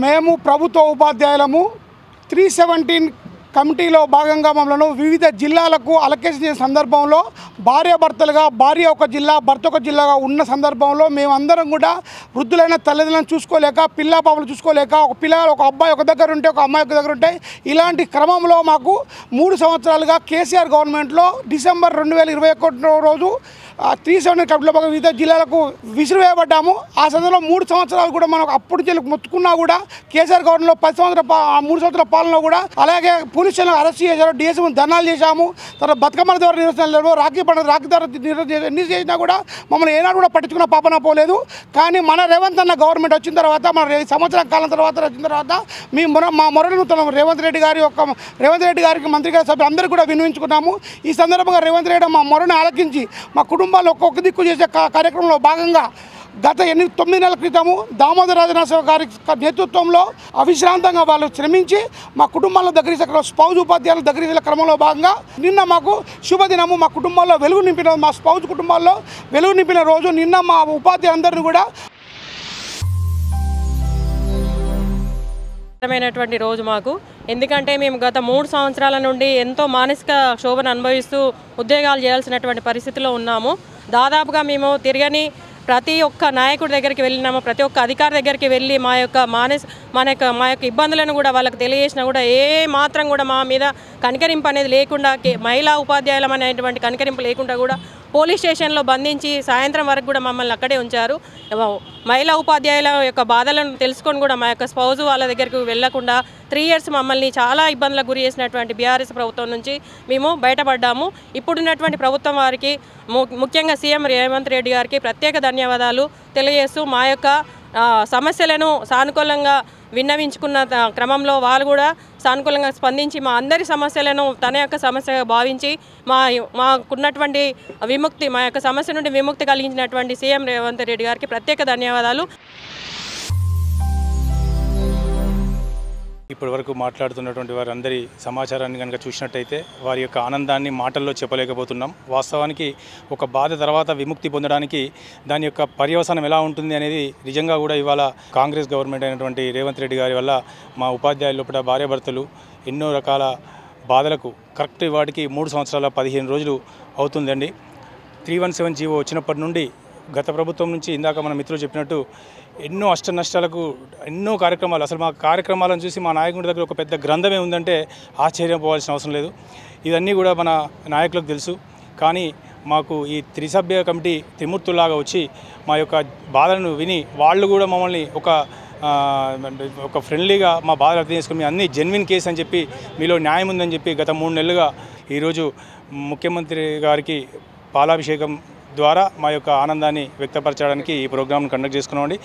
మేము ప్రభుత్వ ఉపాధ్యాయులము 317 కమిటీలో భాగంగా మమ్మల్ని వివిధ జిల్లాలకు అలొకేషన్ చేసిన సందర్భంలో భార్యాభర్తలుగా భార్య ఒక జిల్లా భర్త ఒక జిల్లాగా ఉన్న సందర్భంలో మేమందరం కూడా వృద్ధులైన తల్లిదండ్రులను చూసుకోలేక పిల్ల పాపలు చూసుకోలేక ఒక పిల్లలు ఒక అబ్బాయి ఒక దగ్గర ఉంటే ఒక అమ్మాయి ఒక దగ్గర ఉంటే ఇలాంటి క్రమంలో మాకు 3 సంవత్సరాలుగా కేసీఆర్ గవర్నమెంట్లో డిసెంబర్ 2021 రోజు 317 కమిటీలో భాగంగా వివిధ జిల్లాలకు విసిరివేయబడ్డాము. ఆ సందర్భంలో 3 సంవత్సరాలు కూడా మనకు అప్పుడు జిల్లా మొత్తుకున్నా కూడా కేసీఆర్ గవర్నమెంట్లో 3 సంవత్సరాల పాలనలో కూడా అలాగే పోలీస్ స్టేషన్లో అరెస్ట్ చేశారు, డిఎస్ఎం ధర్నాలు చేశాము, తర్వాత బతుకమ్మ ద్వారా నిర్వహించలేదు, రాఖీ ద్వారా ఎన్ని చేసినా కూడా మమ్మల్ని ఏనాడు కూడా పట్టించుకున్న పాపన పోలేదు. కానీ మన రేవంత్ అన్న గవర్నమెంట్ వచ్చిన తర్వాత మన సంవత్సరం కాలం తర్వాత వచ్చిన తర్వాత మా మొరను రేవంత్ రెడ్డి గారికి మంత్రి గారి సభ్యులు అందరికీ కూడా వినియోగించుకున్నాము. ఈ సందర్భంగా రేవంత్ రెడ్డి మా మొరను ఆలకించి మా కుటుంబాలు ఒక్కొక్క దిక్కు చేసే కార్యక్రమంలో భాగంగా గత 9 నెలల క్రితము దామోదర రాజనరసింహ గారి నేతృత్వంలో అవిశ్రాంతంగా వాళ్ళు శ్రమించి మా కుటుంబాల దగ్గర స్పౌజ్ ఉపాధ్యాయుల దగ్గర క్రమంలో భాగంగా నిన్న మాకు శుభదినము. మా కుటుంబాల్లో వెలుగు నింపిన మా స్పౌజ్ కుటుంబాల్లో వెలుగు నింపిన రోజు నిన్న మా ఉపాధ్యాయులందరినీ కూడా రోజు మాకు ఎందుకంటే మేము గత 3 సంవత్సరాల నుండి ఎంతో మానసిక శోభను అనుభవిస్తూ ఉద్యోగాలు చేయాల్సినటువంటి పరిస్థితిలో ఉన్నాము. దాదాపుగా మేము తిరగని ప్రతి ఒక్క నాయకుడి దగ్గరికి వెళ్ళినాము, ప్రతి ఒక్క అధికారి దగ్గరికి వెళ్ళి మా యొక్క ఇబ్బందులను కూడా వాళ్ళకి తెలియజేసినా కూడా ఏ మాత్రం కూడా మా మీద కనికరింపు అనేది లేకుండా మహిళా ఉపాధ్యాయులం అనేటువంటి కనికరింపు లేకుండా కూడా పోలీస్ స్టేషన్లో బంధించి సాయంత్రం వరకు కూడా మమ్మల్ని అక్కడే ఉంచారు. మహిళా ఉపాధ్యాయుల యొక్క బాధలను తెలుసుకొని కూడా మా యొక్క స్పౌజ్ వాళ్ళ దగ్గరికి వెళ్లకుండా 3 years మమ్మల్ని చాలా ఇబ్బందులకు గురి చేసినటువంటి బీఆర్ఎస్ ప్రభుత్వం నుంచి మేము బయటపడ్డాము. ఇప్పుడున్నటువంటి ప్రభుత్వం వారికి ముఖ్యంగా సీఎం రేవంత్ రెడ్డి గారికి ప్రత్యేక ధన్యవాదాలు తెలియజేస్తూ మా యొక్క సమస్యలను సానుకూలంగా విన్నవించుకున్న క్రమంలో వాళ్ళు కూడా సానుకూలంగా స్పందించి మా అందరి సమస్యలను తన యొక్క సమస్యగా భావించి మాకున్నటువంటి మా యొక్క సమస్య నుండి విముక్తి కలిగించినటువంటి సీఎం రేవంత్ రెడ్డి గారికి ప్రత్యేక ధన్యవాదాలు. ఇప్పటి వరకు మాట్లాడుతున్నటువంటి వారందరి సమాచారాన్ని కనుక చూసినట్టయితే వారి యొక్క ఆనందాన్ని మాటల్లో చెప్పలేకపోతున్నాం. వాస్తవానికి ఒక బాధ తర్వాత విముక్తి పొందడానికి దాని యొక్క పర్యవసానం ఎలా ఉంటుంది అనేది నిజంగా కూడా ఇవాళ కాంగ్రెస్ గవర్నమెంట్ అయినటువంటి రేవంత్ రెడ్డి గారి వల్ల మా ఉపాధ్యాయుల లోపల భార్యాభర్తలు ఎన్నో రకాల బాధలకు కరెక్ట్ వాటికి 3 సంవత్సరాల 15 రోజులు అవుతుందండి. 317 జీవో వచ్చినప్పటి నుండి గత ప్రభుత్వం నుంచి ఇందాక మన మిత్రులు చెప్పినట్టు ఎన్నో అష్ట నష్టాలకు ఎన్నో కార్యక్రమాలు, అసలు మా కార్యక్రమాలను చూసి మా నాయకుడి దగ్గర ఒక పెద్ద గ్రంథమే ఉందంటే ఆశ్చర్యపోవాల్సిన అవసరం లేదు. ఇవన్నీ కూడా మన నాయకులకు తెలుసు. కానీ మాకు ఈ త్రిసభ్య కమిటీ త్రిమూర్తులాగా వచ్చి మా యొక్క బాధలను విని వాళ్ళు కూడా మమ్మల్ని ఒక ఫ్రెండ్లీగా మా బాధలు అర్థం చేసుకుని అన్నీ జెన్విన్ కేసు అని చెప్పి మీలో న్యాయం ఉందని చెప్పి గత 3 నెలలుగా ఈరోజు ముఖ్యమంత్రి గారికి పాలాభిషేకం ద్వారా మా యొక్క ఆనందాన్ని వ్యక్తపరచడానికి ఈ ప్రోగ్రామ్ను కండక్ట్ చేసుకున్నామండి.